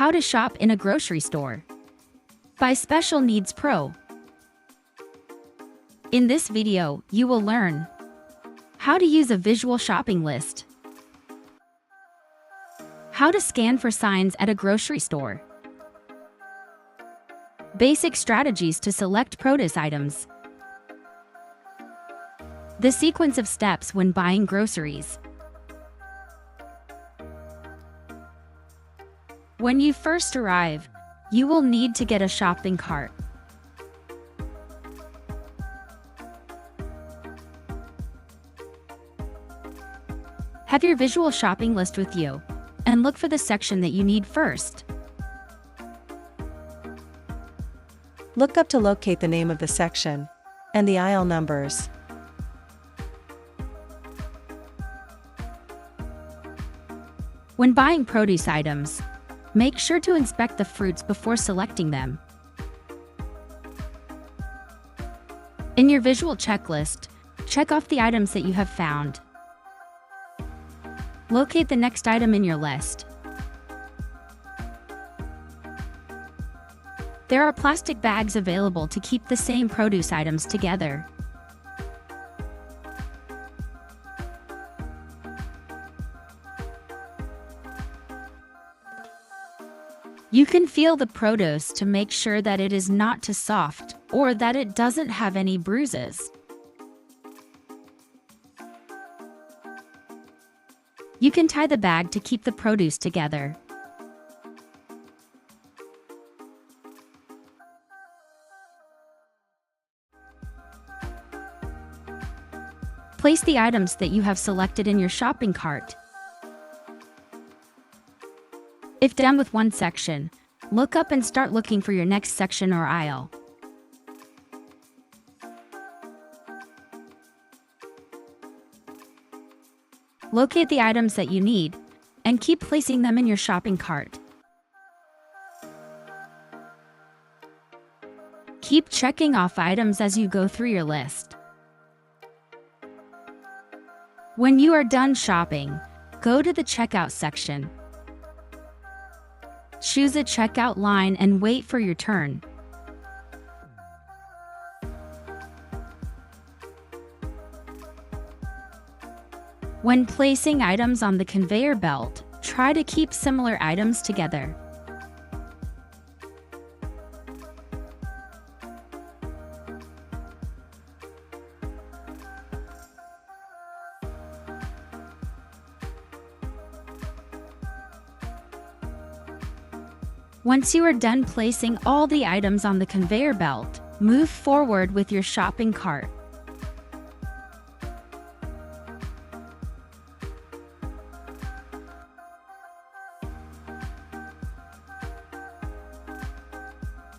How to shop in a grocery store by Special Needs Pro. In this video, you will learn how to use a visual shopping list, how to scan for signs at a grocery store, basic strategies to select produce items, the sequence of steps when buying groceries. When you first arrive, you will need to get a shopping cart. Have your visual shopping list with you, and look for the section that you need first. Look up to locate the name of the section and the aisle numbers. When buying produce items, make sure to inspect the fruits before selecting them. In your visual checklist, check off the items that you have found. Locate the next item in your list. There are plastic bags available to keep the same produce items together. You can feel the produce to make sure that it is not too soft or that it doesn't have any bruises. You can tie the bag to keep the produce together. Place the items that you have selected in your shopping cart. If done with one section, look up and start looking for your next section or aisle. Locate the items that you need, and keep placing them in your shopping cart. Keep checking off items as you go through your list. When you are done shopping, go to the checkout section. Choose a checkout line and wait for your turn. When placing items on the conveyor belt, try to keep similar items together. Once you are done placing all the items on the conveyor belt, move forward with your shopping cart.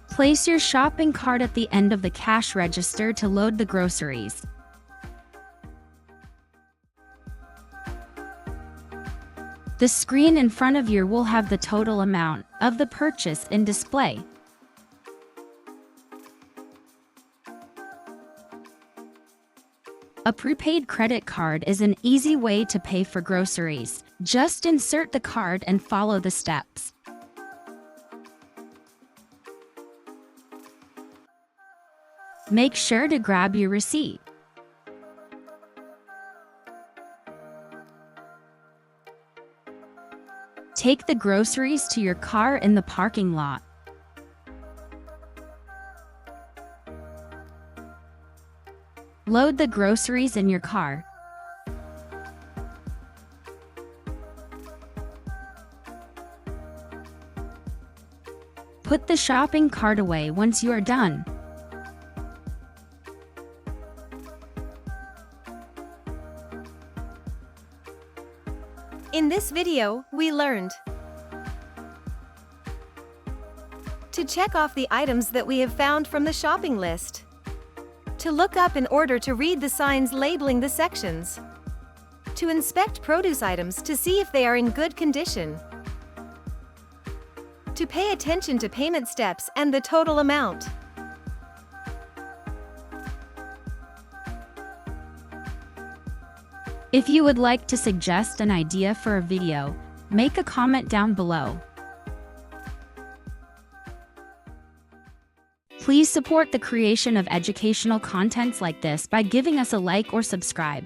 Place your shopping cart at the end of the cash register to load the groceries. The screen in front of you will have the total amount of the purchase in display. A prepaid credit card is an easy way to pay for groceries. Just insert the card and follow the steps. Make sure to grab your receipt. Take the groceries to your car in the parking lot. Load the groceries in your car. Put the shopping cart away once you are done. In this video, we learned to check off the items that we have found from the shopping list, to look up in order to read the signs labeling the sections, to inspect produce items to see if they are in good condition, to pay attention to payment steps and the total amount. If you would like to suggest an idea for a video, make a comment down below. Please support the creation of educational contents like this by giving us a like or subscribe.